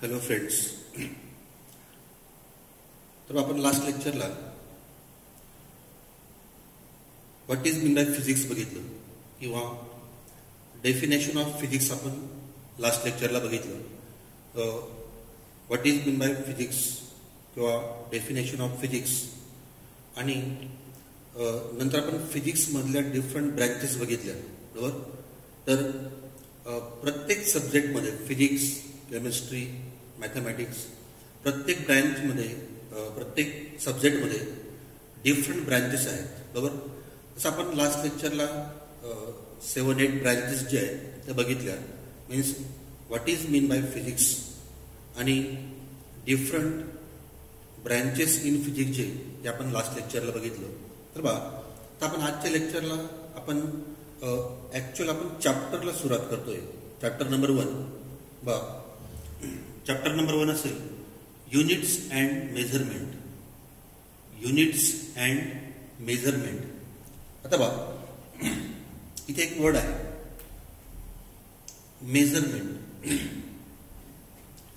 Hello friends. तर आपण last लेक्चरला what is mean by physics बघितलं किंवा डेफिनेशन ऑफ फिजिक्स आपण लास्ट लेक्चरला बघितलं. What is mean by physics किंवा डेफिनेशन ऑफ फिजिक्स आणि नंतर आपण फिजिक्समधल्या डिफरंट ब्रँचेस बघितल्या. बरोबर. तर प्रत्येक सब्जेक्टमध्ये फिजिक्स, केमिस्ट्री, मॅथमॅटिक्स प्रत्येक ब्रँचमध्ये प्रत्येक सब्जेक्टमध्ये डिफरंट ब्रँचेस आहेत. बरोबर. जसं आपण लास्ट लेक्चरला 7-8 ब्रँचेस जे आहेत त्या बघितल्या. Means what is mean by physics आणि डिफरंट ब्रँचेस इन फिजिक्स जे ते आपण लास्ट लेक्चरला बघितलं. तर तर आपण आजच्या लेक्चरला आपण ॲक्च्युअल आपण चॅप्टरला सुरुवात करतोय. चॅप्टर नंबर 1 चॅप्टर नंबर 1 असेल units and measurement. Units and measurement. आता इथे एक वर्ड आहे मेजरमेंट.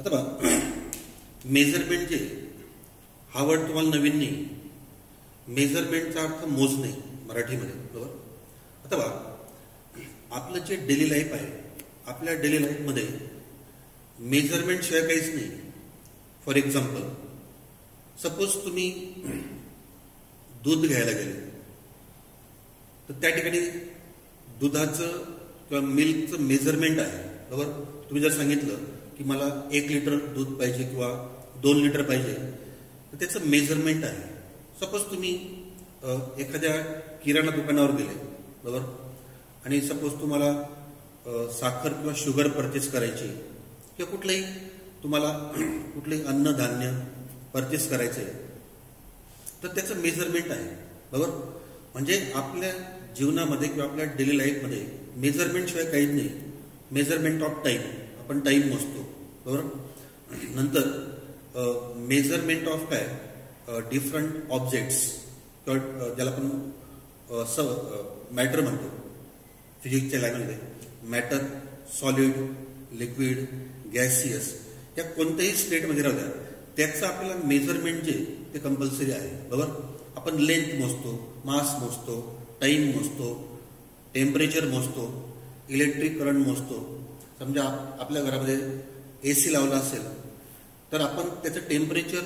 आता मेजरमेंट जे हा वर्ड तुम्हाला नवीन नाही. मेजरमेंटचा अर्थ मोजणे मराठीमध्ये. बरोबर. आता आपलं जे डेली लाईफ आहे, आपल्या डेली लाईफमध्ये मेजरमेंट शिवाय काहीच नाही. फॉर एक्झाम्पल, सपोज तुम्ही दूध घ्यायला गेले तर त्या ठिकाणी दुधाचं किंवा मिल्कचं मेजरमेंट आहे. बरोबर. तुम्ही जर सांगितलं की मला 1 लिटर दूध पाहिजे किंवा 2 लिटर पाहिजे तर त्याचं मेजरमेंट आहे. सपोज तुम्ही एखाद्या किराणा दुकानावर गेले. बरोबर. आणि सपोज तुम्हाला साखर किंवा शुगर परचेस करायची किंवा कुठलंही अन्नधान्य परचेस करायचं आहे तर त्याचं मेजरमेंट आहे. बरोबर. म्हणजे आपल्या जीवनामध्ये किंवा आपल्या डेली लाईफमध्ये मेजरमेंट शिवाय काहीच नाही. मेजरमेंट ऑफ टाईम, आपण टाईम मोजतो. बरोबर. नंतर मेजरमेंट ऑफ डिफरंट ऑब्जेक्ट्स किंवा ज्याला आपण मॅटर म्हणतो फिजिक्सच्या लँग्वेजमध्ये. मॅटर, सॉलिड, लिक्विड, गॅसियस या कोणत्याही स्टेटमध्ये राहू द्या त्याचं आपल्याला मेजरमेंट जे ते कंपल्सरी आहे. बरोबर. आपण लेंथ मोजतो, मास मोजतो, टाईम मोजतो, टेम्परेचर मोजतो, इलेक्ट्रिक करंट मोजतो. समजा आपल्या घरामध्ये AC लावला असेल तर आपण त्याचं टेम्परेचर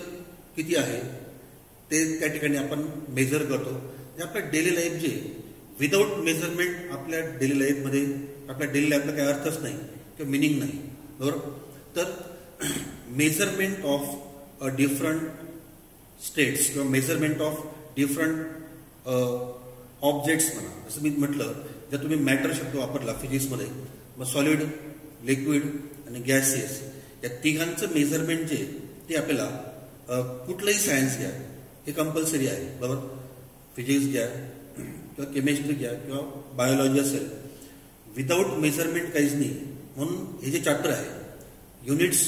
किती आहे ते त्या ठिकाणी आपण मेजर करतो. म्हणजे आपल्या डेली लाईफ जे विदाऊट मेजरमेंट आपल्या डेली लाईफमध्ये आपल्या डेली लाईफला काही अर्थच नाही किंवा मिनिंग नाही. बरोबर. तर मेजरमेंट ऑफ डिफरंट स्टेट्स किंवा मेजरमेंट ऑफ डिफरंट ऑब्जेक्ट्स म्हणा. जसं मी म्हटलं, जर तुम्ही मॅटर शब्द वापरला फिजिक्समध्ये मग सॉलिड, लिक्विड आणि गॅसियस या तिघांचं मेजरमेंट जे ते आपल्याला कुठलंही सायन्स घ्या हे कंपल्सरी आहे. बरोबर. फिजिक्स घ्या किंवा केमिस्ट्री घ्या किंवा बायोलॉजी असेल, विदाऊट मेजरमेंट काहीच नाही. म्हणून हे जे चॅप्टर आहे युनिट्स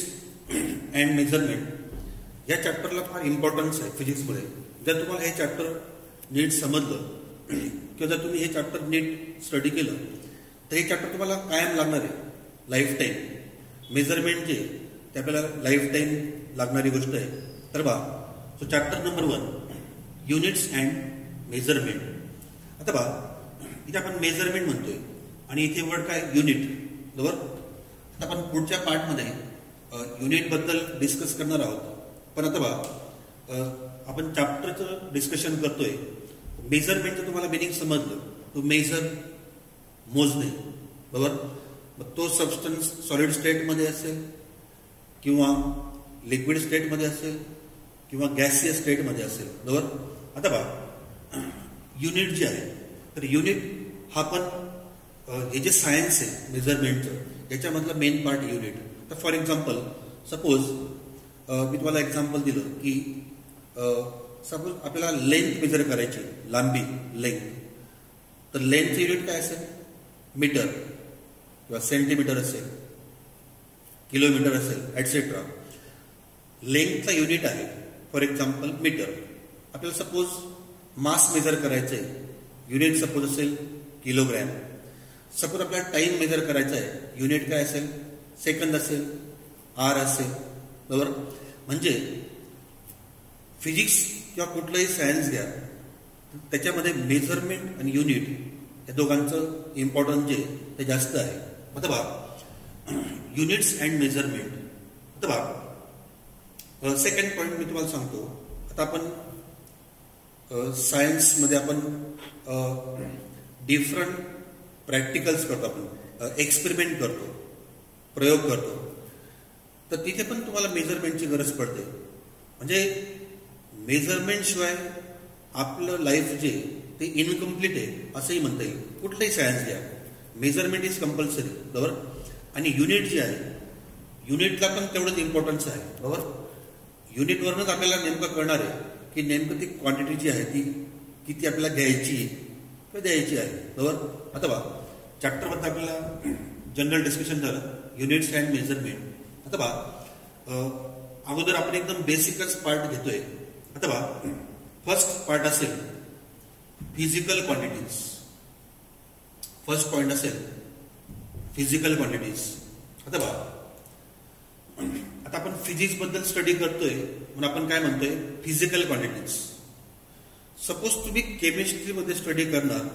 अँड मेजरमेंट या चॅप्टरला फार इम्पॉर्टन्स आहे फिजिक्समध्ये. जर तुम्हाला हे चॅप्टर नीट समजलं किंवा जर तुम्ही हे चॅप्टर नीट स्टडी केलं तर हे चॅप्टर तुम्हाला कायम लागणार आहे, लाईफ टाईम. मेजरमेंट जे ते आपल्याला लाईफ टाईम लागणारी गोष्ट आहे. तर so chapter number 1 units and measurement. आता इथे आपण मेजरमेंट म्हणतोय आणि इथे वर्ड काय युनिट. बरोबर. आता आपण पुढच्या पार्टमध्ये युनिटबद्दल डिस्कस करणार आहोत. पण आता आपण चॅप्टरचं डिस्कशन करतोय. मेजरमेंटचं तुम्हाला मिनिंग समजलं. टू मेजर मोजणे. बरोबर. मग तो सबस्टन्स सॉलिड स्टेटमध्ये असेल किंवा लिक्विड स्टेटमध्ये असेल किंवा गॅसियस स्टेटमध्ये असेल. बरोबर. आता युनिट जे आहे तर युनिट हा पण हे जे सायन्स आहे मेजरमेंटचं याच्यामधला मेन पार्ट युनिट. तर फॉर एक्झाम्पल सपोज मी तुम्हाला एक्झाम्पल दिलं की सपोज आपल्याला लेंथ मेजर करायची, लांबी, लेंथ. तर लेंथचं युनिट काय असेल? मीटर किंवा सेंटीमीटर असेल, किलोमीटर असेल, ॲटसेट्रा. लेंथचा युनिट आहे फॉर एक्झाम्पल मीटर. आपल्याला सपोज मास मेजर करायचं आहे, युनिट सपोज असेल किलोग्रॅम. सपोज आपल्याला टाइम मेजर करायचा आहे, युनिट काय असेल? सेकंद असेल, आर असेल बरोबर. म्हणजे फिजिक्स किंवा कुठलंही सायन्स घ्या, त्याच्यामध्ये मेजरमेंट आणि युनिट या दोघांचं इम्पॉर्टन्स जे ते जास्त आहे. आता बघा, युनिट्स अँड मेजरमेंट. आता बघा, सेकंड पॉईंट मी तुम्हाला सांगतो. आता आपण सायन्समध्ये आपण डिफरंट प्रॅक्टिकल्स करतो, आपण एक्सपेरिमेंट करतो, प्रयोग करतो, तर तिथे पण तुम्हाला मेजरमेंटची गरज पडते. म्हणजे मेजरमेंट शिवाय आपलं लाईफ जे ते इनकम्प्लीट आहे असंही म्हणता येईल. कुठलंही सायन्स घ्या, मेजरमेंट इज कंपल्सरी, बरोबर. आणि युनिट जे आहे, युनिटला पण तेवढंच इम्पॉर्टन्स आहे, बरोबर. युनिटवरूनच आपल्याला नेमकं कळणार आहे की नेमकं ती क्वांटिटी जी आहे ती किती आपल्याला घ्यायची किंवा द्यायची आहे, बरोबर. आता बघा, चॅप्टरमध्ये आपल्याला जनरल डिस्कशन झालं, युनिट्स अँड मेजरमेंट. आता बघा, अगोदर आपण एकदम बेसिकच पार्ट घेतोय. आता बघा, फर्स्ट पार्ट असेल फिजिकल क्वांटिटीज. फर्स्ट पॉइंट असेल फिजिकल क्वांटिटीज. आता बघा, आता आपण फिजिक्स बद्दल स्टडी करतोय म्हणून आपण काय म्हणतोय, फिजिकल क्वांटिटीज. सपोज तुम्ही केमिस्ट्रीमध्ये स्टडी करणार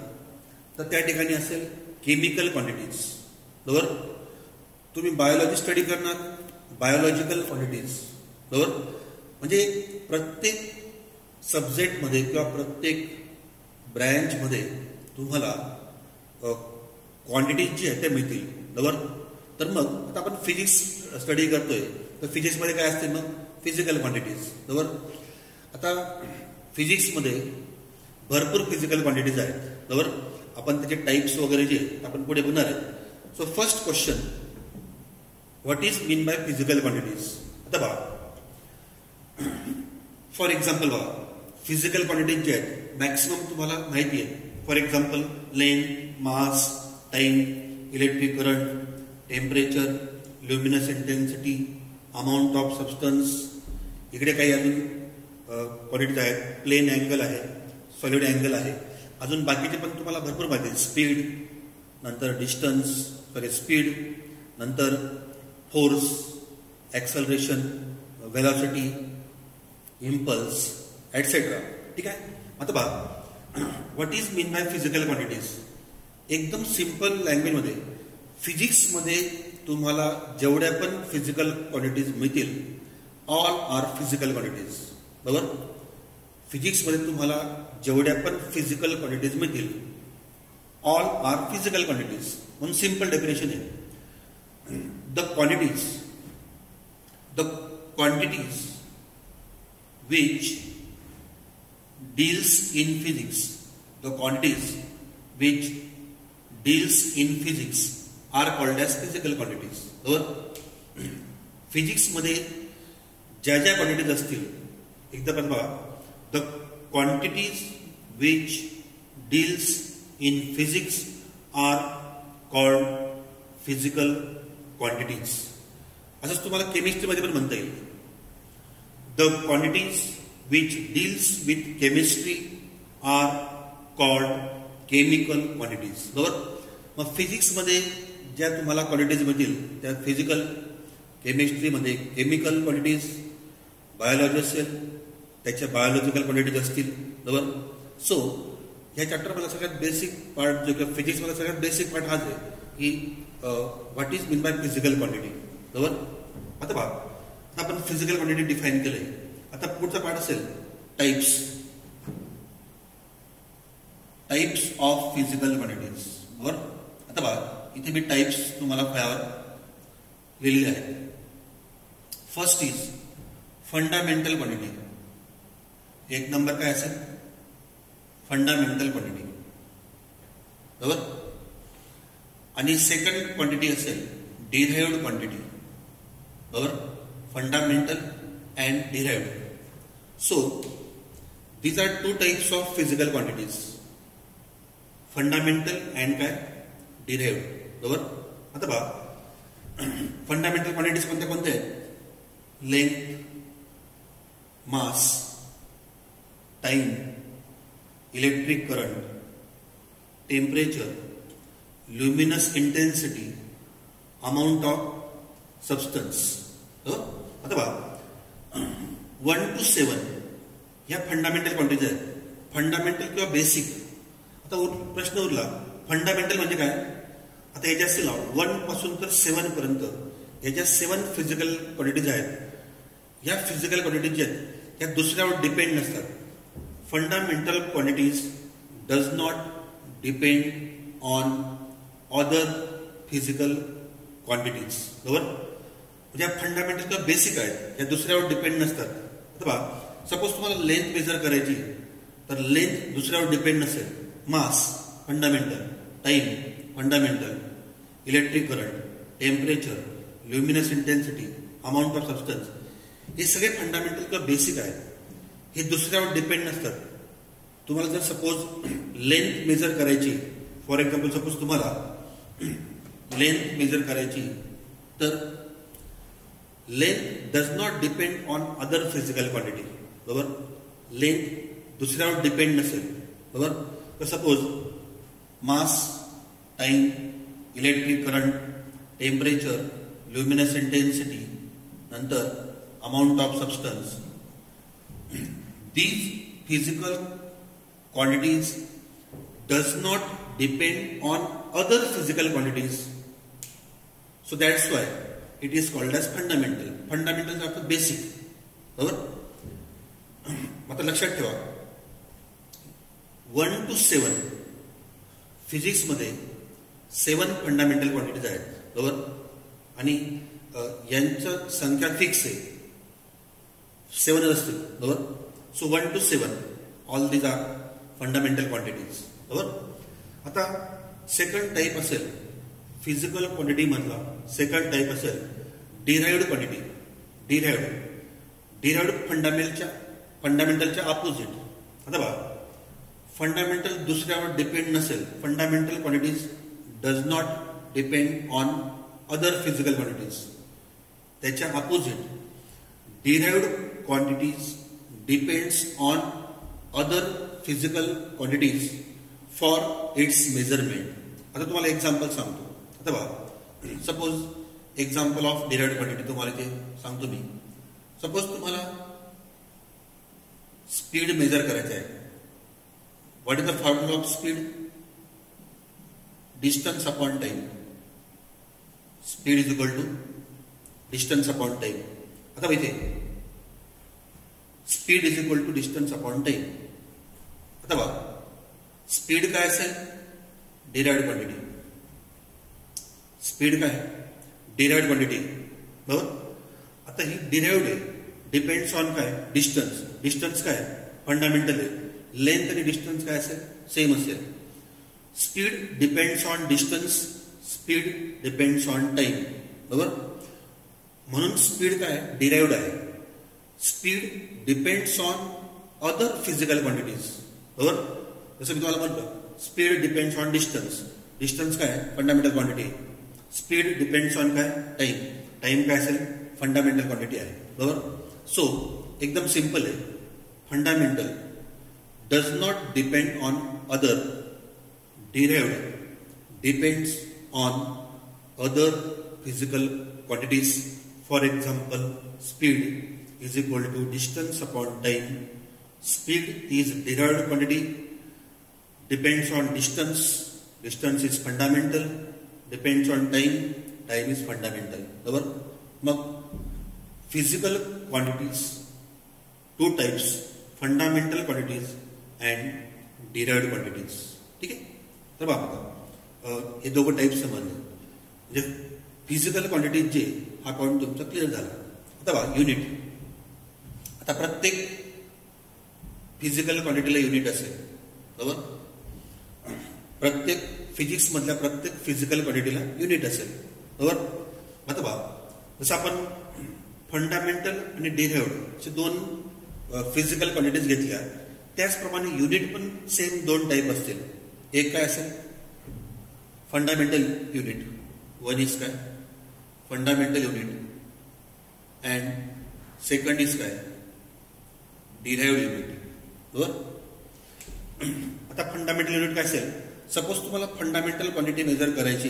तर त्या ठिकाणी असेल केमिकल क्वांटिटीज, बरोबर. तुम्ही बायोलॉजी स्टडी करणार, बायोलॉजिकल क्वांटिटीज, बरोबर. म्हणजे प्रत्येक सब्जेक्टमध्ये किंवा प्रत्येक ब्रँचमध्ये तुम्हाला क्वांटिटीज जी आहेत त्या मिळतील, बरोबर. तर मग आता आपण फिजिक्स स्टडी करतोय तर फिजिक्समध्ये काय असते, मग फिजिकल क्वांटिटीज, बरोबर. आता फिजिक्समध्ये भरपूर फिजिकल क्वांटिटीज आहेत, बरोबर. आपण त्याचे टाइप्स वगैरे जे आपण पुढे बघणार आहे. So first question, what is mean by physical quantities. आता बघा, फॉर एक्झाम्पल बघा, फिजिकल क्वांटिटीज जे आहेत मॅक्सिमम तुम्हाला माहिती आहे. For example length, mass, time, electric current, temperature, luminous intensity, amount of substance. इकडे काही अजून क्वांटिटीज आहेत, प्लेन अँगल आहे, सॉलिड अँगल आहे, अजून बाकीचे पण तुम्हाला भरपूर माहिती आहे. स्पीड, नंतर डिस्टन्स, स्पीड, नंतर force, acceleration, velocity, impulse, etcetera. ठीक आहे. आता बघा, what is mean by physical quantities. एकदम सिंपल लँग्वेजमध्ये, फिजिक्समध्ये तुम्हाला जेवढ्या पण फिजिकल क्वांटिटीज मिळतील, ऑल आर फिजिकल क्वांटिटीज, बरोबर. फिजिक्समध्ये तुम्हाला जेवढ्या पण फिजिकल क्वांटिटीज मिळतील, ऑल आर फिजिकल क्वांटिटीज. म्हणून सिंपल डेफिनेशन आहे, the quantities which deals in physics, the quantities which deals in physics are called as physical quantities, बरोबर. फिजिक्समध्ये ज्या ज्या क्वांटिटीज असतील, एकदा पण बघा, the quantities which deals in physics are called physical quantities. असंच तुम्हाला केमिस्ट्रीमध्ये पण म्हणता येईल, the quantities which deals with chemistry are called chemical quantities, बरोबर. मग फिजिक्समध्ये ज्या तुम्हाला क्वांटिटीज मिळतील त्या फिजिकल, केमिस्ट्रीमध्ये केमिकल क्वांटिटीज, बायोलॉजी असेल त्याच्या बायोलॉजिकल क्वांटिटीज असतील, बरोबर. सो ह्या चॅप्टरमधला सगळ्यात बेसिक पार्ट जो किंवा फिजिक्समधला सगळ्यात बेसिक पार्ट हाच आहे की what is mean by physical quantity, बरोबर. आता पहा, आता आपण फिजिकल क्वांटिटी डिफाईन केलंय. आता पुढचा पार्ट असेल टाइप्स ऑफ फिजिकल क्वांटिटीज, बरोबर. आता पहा, इथे मी टाइप्स तुम्हाला फळ्यावर लिहिलेले आहेत. First is fundamental quantity. एक नंबर काय असेल, फंडामेंटल क्वांटिटी, बरोबर. आणि सेकंड क्वांटिटी असेल डिराइव्ड क्वांटिटी, बरोबर. Fundamental and derived. So these are two types of physical quantities, fundamental and काय, derived, बरोबर. आता पहा, फंडामेंटल क्वांटिटीज कोणत्या कोणत्या आहेत, length, mass, time, electric current, temperature, luminous intensity, amount of substance. आता पहा 1 to 7 ह्या फंडामेंटल क्वांटिटीज आहेत. फंडामेंटल किंवा बेसिक. आता प्रश्न उरला फंडामेंटल म्हणजे काय. आता याच्या असतील 1 पासून तर 7 पर्यंत याच्या 7 फिजिकल क्वांटिटीज आहेत. या फिजिकल क्वांटिटीज ज्या आहेत या दुसऱ्यावर डिपेंड नसतात. Fundamental quantities does not depend on other physical quantities. बरोबर. म्हणजे फंडामेंटल किंवा बेसिक आहेत या दुसऱ्यावर डिपेंड नसतात. आता पहा सपोज तुम्हाला लेंथ मेजर करायची तर लेंथ दुसऱ्यावर डिपेंड नसेल. Mass fundamental, time fundamental, electric current, temperature, luminous intensity, amount of substance हे सगळे फंडामेंटल किंवा बेसिक आहेत. हे दुसऱ्यावर डिपेंड नसतात. तुम्हाला जर सपोज लेंथ मेजर करायची फॉर एक्झाम्पल सपोज तुम्हाला लेंथ मेजर करायची तर length does not depend on other physical quantity. बरोबर. लेंथ दुसऱ्यावर डिपेंड नसेल. बरोबर. तर suppose mass, time, electric current, temperature, luminous intensity, नंतर amount of substance, these physical quantities does not depend on other physical quantities, so that's why it is called as fundamental. Fundamental अर्थ basic. बरोबर. आता लक्षात ठेवा 1 to 7 physics मध्ये 7 fundamental quantities आहेत. बरोबर. आणि यांचं संख्या फिक्स आहे. 7 असतील. बरोबर. So 1 to 7 all these are fundamental quantities. बरोबर. आता सेकंड टाईप असेल फिजिकल क्वांटिटी मधला सेकंड टाईप असेल डिराइव्ड क्वांटिटी. डिराइव्ड फंडामेंटलच्या अपोजिट. आता बघा फंडामेंटल दुसऱ्यावर डिपेंड नसेल. Fundamental quantities does not depend on other physical quantities. त्याच्या opposite derived quantities depends on other physical quantities for its measurement. आता तुम्हाला एक्झाम्पल सांगतो. आता बघा suppose example of derived quantity तुम्हाला ते सांगतो मी. सपोज तुम्हाला स्पीड मेजर करायचं आहे. What is the formula of speed. Distance upon time. Speed is equal to distance upon time. आता इथे speed is equal to distance upon time. आता बघा स्पीड काय असेल डिराइव्ड क्वांटिटी. स्पीड काय डिराइव्ड क्वांटिटी. बरोबर. आता ही डिराइव्ड आहे. डिपेंड्स ऑन काय डिस्टन्स. डिस्टन्स काय फंडामेंटल आहे. लेंथ आणि डिस्टन्स काय असेल सेम असेल. Speed depends on distance. Speed depends on time. बरोबर. म्हणून स्पीड काय डिराइव्ड आहे. Speed depends on other physical quantities. बरोबर. जसं मी तुम्हाला म्हणतो speed depends on distance. Distance काय fundamental quantity. Speed depends on काय टाइम. टाइम काय असेल फंडामेंटल क्वांटिटी आहे. बरोबर. सो एकदम सिंपल आहे. Fundamental does not depend on other. Derived depends on other physical quantities. For example, speed is equal to distance upon time. Speed is derived quantity, depends on distance. Distance is fundamental, depends on time. Time is fundamental. बरोबर. मग physical quantities two types, fundamental quantities and derived quantities. ठीक आहे. तर बघा हे दोघं types समजले. म्हणजे फिजिकल क्वांटिटीज जे हा पॉईंट तुमचा क्लिअर झाला. आता बघा युनिट. आता प्रत्येक फिजिकल क्वांटिटीला युनिट असेल. बरोबर. प्रत्येक फिजिक्स मधल्या प्रत्येक फिजिकल क्वांटिटीला युनिट असेल. बरोबर. आता बघा जसं आपण फंडामेंटल आणि डिराइव्ड असे दोन फिजिकल क्वांटिटीज घेतल्या त्याचप्रमाणे युनिट पण सेम दोन टाईप असतील. एक काय असेल फंडामेंटल युनिट. वन इज काय fundamental unit and second is काय डिराइव्ड युनिट. बरोबर. आता फंडामेंटल युनिट काय असेल. सपोज तुम्हाला फंडामेंटल क्वांटिटी मेजर करायची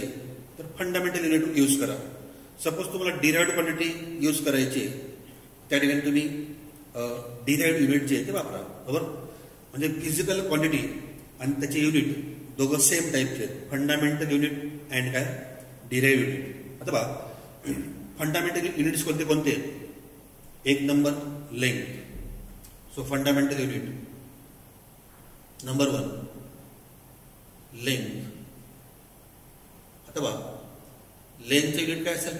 तर फंडामेंटल युनिट यूज करा. सपोज तुम्हाला डिराइव्ड क्वांटिटी यूज करायची त्या ठिकाणी तुम्ही डिराइव्ड युनिट जे आहे ते वापरा. बरोबर. म्हणजे फिजिकल क्वांटिटी आणि त्याचे युनिट दोघं सेम टाईपचे आहेत. फंडामेंटल युनिट अँड काय डिराइव्ड युनिट. आता बघा फंडामेंटल युनिट्स कोणते कोणते आहेत. एक number length. So fundamental unit number 1 length. आता बघा लेंथचं युनिट काय असेल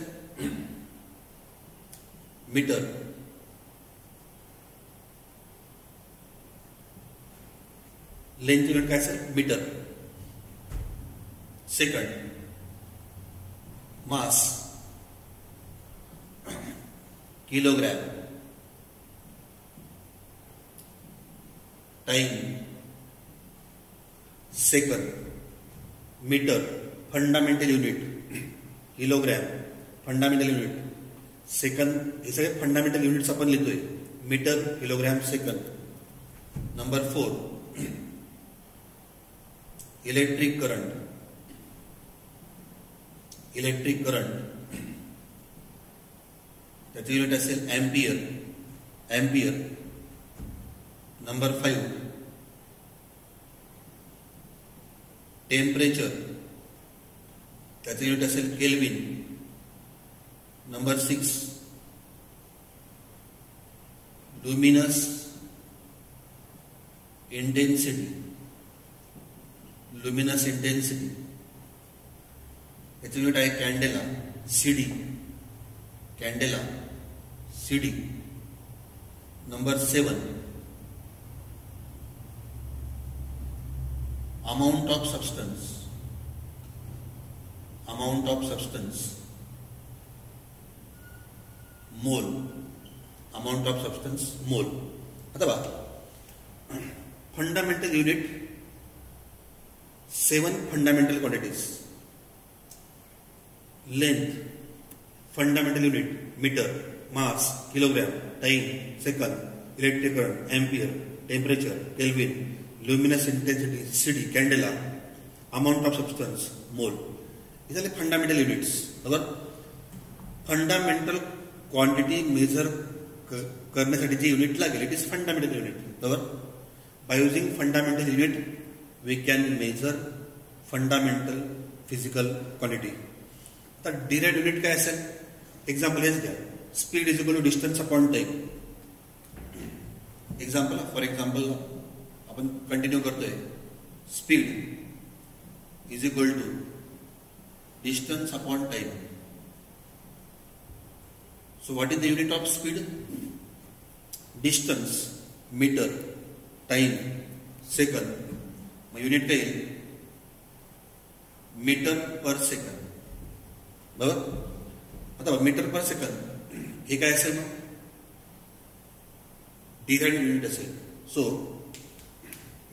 मीटर. लेंथ युनिट काय असेल metre. Second mass kilogram. Time second. Metre fundamental unit. Kilogram fundamental unit. Second हे सगळे फंडामेंटल युनिट्स आपण लिहितोय. Metre kilogram second. Number 4 electric current. Electric current त्याचे युनिट असेल एम्पियर. एम्पियर. नंबर 5 टेम्परेचर त्याचे unit असेल kelvin. Number 6 luminous intensity. Luminous intensity याचे unit आहे candela. CD. Candela CD. Number 7 amount of substance. Amount of substance mole. Amount of substance मोल. आता बघा fundamental unit 7 fundamental quantities. Length fundamental unit metre. Mass kilogram. Time second. Electric current ampere. Temperature kelvin. Luminous intensity CD candela. Amount of substance mole. हे झाले fundamental units. बरोबर. Fundamental quantity measure करण्यासाठी जे unit लागेल it is fundamental unit. बरोबर. By using fundamental unit we can measure fundamental physical quantity. आता derived unit काय असेल. एक्झाम्पल हेच घ्या. Speed is equal to distance upon time. Example for example आपण कंटिन्यू करतोय. Speed is equal to distance upon time. So what is the unit of speed. Distance metre. Time second. मग unit काय येईल metre पर second. बरोबर. आता metre पर second हे काय असेल मग डिराइव्ड युनिट असेल. सो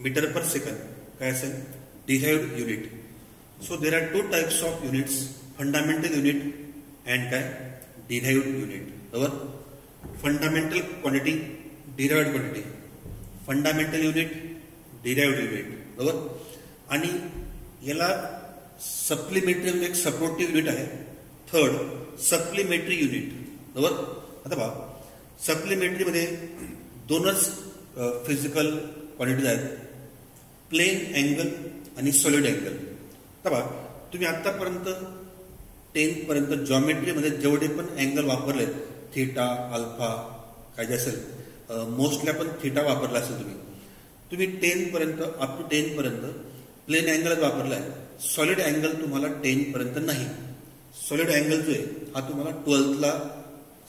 मीटर पर सेकंड काय असेल derived unit. So there are 2 types of units fundamental unit and काय डिराइव्ड युनिट. बरोबर. Fundamental quantity derived quantity. Fundamental unit derived unit. बरोबर. आणि याला सप्लिमेंटरी म्हणजे एक सपोर्टिव्ह युनिट आहे. Third supplementary unit. बरोबर. आता पहा सप्लिमेंटरीमध्ये 2च फिजिकल क्वांटिटीज आहेत. प्लेन अँगल आणि सॉलिड अँगल. आता पहा तुम्ही आतापर्यंत 10th पर्यंत जॉमेट्रीमध्ये जेवढे पण अँगल वापरले थीटा अल्फा काय जे असेल मोस्टली आपण थीटा वापरला असेल. तुम्ही 10th पर्यंत अप टू 10th पर्यंत प्लेन अँगलच वापरला आहे. सॉलिड अँगल तुम्हाला 10th पर्यंत नाही. सॉलिड अँगल जो आहे हा तुम्हाला 12thला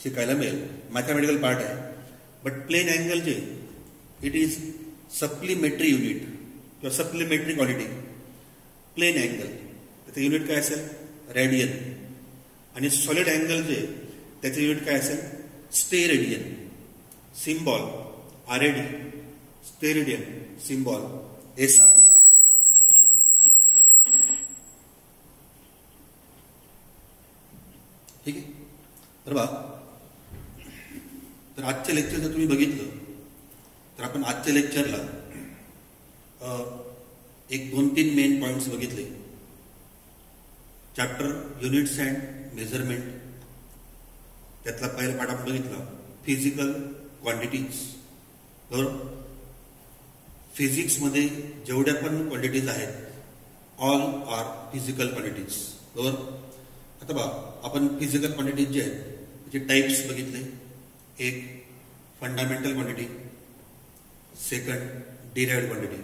शिकायला मिळेल. मॅथमॅटिकल पार्ट आहे. बट प्लेन अँगल जे इट इज सप्लिमेंटरी युनिट किंवा सप्लिमेंटरी क्वांटिटी. प्लेन अँगल त्याचं युनिट काय असेल रेडियन. आणि सॉलिड अँगल जे त्याचे युनिट काय असेल steradian. Symbol RAD. Steradian symbol SR. ठीक आहे. तर बघा तर आजच्या लेक्चर जर तुम्ही बघितलं तर आपण आजच्या लेक्चरला एक 2-3 मेन पॉइंट्स बघितले. चॅप्टर युनिट्स अँड मेजरमेंट त्यातला पहिला पाठ आपण बघितला. Physical quantities. बरोबर. फिजिक्समध्ये जेवढ्या पण क्वांटिटीज आहेत ऑल आर फिजिकल क्वांटिटीज. बरोबर. आता बघा, आपण फिजिकल क्वांटिटीज जे आहेत त्याचे टाईप्स बघितले. एक fundamental quantity, second derived quantity.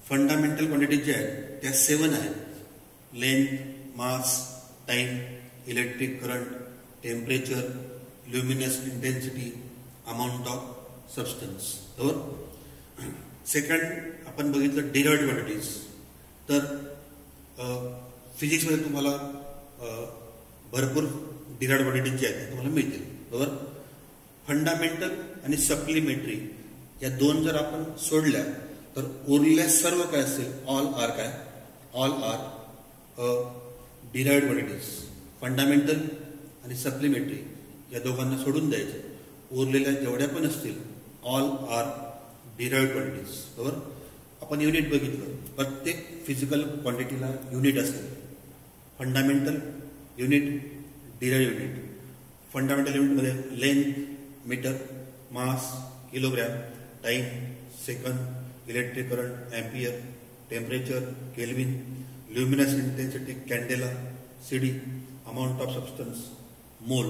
Fundamental quantities जे आहेत त्या 7 आहेत. Length, mass, time, electric current, temperature, luminous intensity, amount of substance. बरोबर. सेकंड आपण बघितलं डिराइव्ड क्वांटिटीज. तर फिजिक्समध्ये तुम्हाला भरपूर डिराइव्ड क्वांटिटीज जे आहेत ते तुम्हाला मिळतील. बरोबर. फंडामेंटल आणि सप्लिमेंटरी या 2 जर आपण सोडल्या तर उरलेल्या सर्व काय असतील ऑल आर काय, all are derived quantities. Fundamental आणि सप्लिमेंटरी या दोघांना सोडून द्यायचे. उरलेल्या जेवढ्या पण असतील ऑल आर डिराइव्ड क्वांटिटीज. बरोबर. आपण युनिट बघितलं. प्रत्येक फिजिकल क्वांटिटीला युनिट असते. Fundamental unit, derived unit. Fundamental युनिटमध्ये length metre, mass kilogram, time second, electric current ampere, temperature kelvin, luminous intensity candela, CD, amount of substance mole.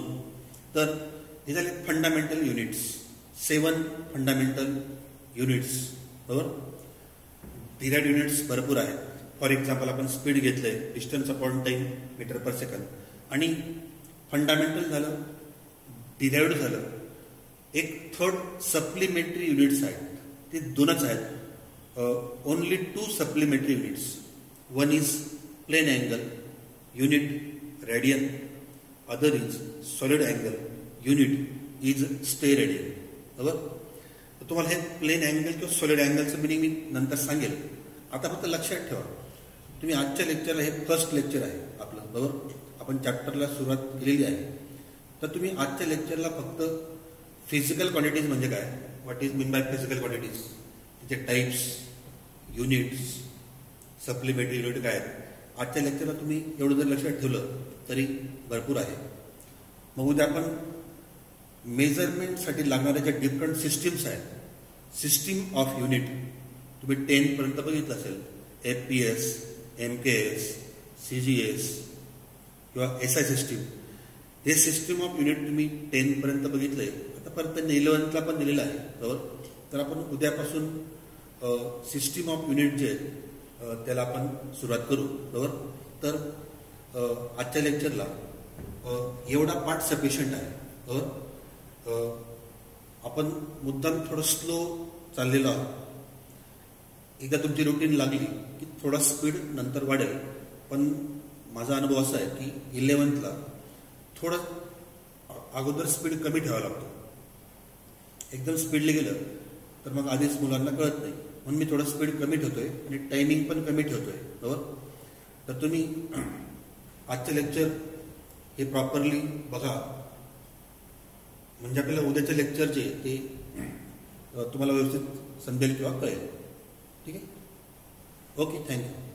तर हे झाले फंडामेंटल युनिट्स. 7 fundamental units. बरोबर. Derived units भरपूर आहेत. For example आपण speed घेतलंय, distance upon time metre per second. आणि fundamental झालं, डिराइव्ड झालं. एक थर्ड सप्लिमेंटरी युनिट्स आहेत. ते 2च आहेत. Only 2 supplementary units. One is plane angle unit radian, other is solid angle unit is steradian. बरोबर. तुम्हाला हे प्लेन अँगल किंवा सॉलिड अँगलचं मिनिंग मी नंतर सांगेल. आता फक्त लक्षात ठेवा, तुम्ही आजच्या लेक्चरला, हे फर्स्ट लेक्चर आहे आपलं. बरोबर. आपण चॅप्टरला सुरुवात केलेली आहे. तर तुम्ही आजच्या लेक्चरला फक्त फिजिकल क्वांटिटीज म्हणजे काय, what is mean by physical quantities, त्याचे टाईप्स, युनिट्स, सप्लिमेंटरी युनिट काय आहेत, आजच्या लेक्चरला तुम्ही एवढं जर लक्षात ठेवलं तरी भरपूर आहे. मग उद्या आपण मेजरमेंटसाठी लागणाऱ्या ज्या डिफरंट सिस्टीम्स आहेत, सिस्टीम ऑफ युनिट, तुम्ही 10 पर्यंत बघितलं असेल. FPS, MKS, CGS किंवा SI सिस्टीम. हे सिस्टीम ऑफ युनिट तुम्ही 10 पर्यंत बघितलंय. आता परत 11ला पण दिलेलं आहे. बरोबर. तर आपण उद्यापासून सिस्टीम ऑफ युनिट जे त्याला आपण सुरुवात करू. बरोबर. तर आजच्या लेक्चरला एवढा पार्ट सफिशियंट आहे. बरोबर. आपण मुद्दाम थोडं स्लो चाललेलो आहोत. एकदा तुमची रुटीन लागली की थोडा स्पीड नंतर वाढेल. पण माझा अनुभव असा आहे की 11ला थोडं अगोदर स्पीड कमी ठेवावं लागतो. एकदम स्पीडली गेलं तर मग आधीच मुलांना कळत नाही. म्हणून मी थोडं स्पीड कमी ठेवतोय आणि टायमिंग पण कमी ठेवतोय. बरोबर. तर तुम्ही आजचं लेक्चर हे प्रॉपरली बघा, म्हणजे आपल्याला उद्याचे लेक्चर जे ते तुम्हाला व्यवस्थित समजेल किंवा कळेल. ठीक आहे. ओके. थँक्यू.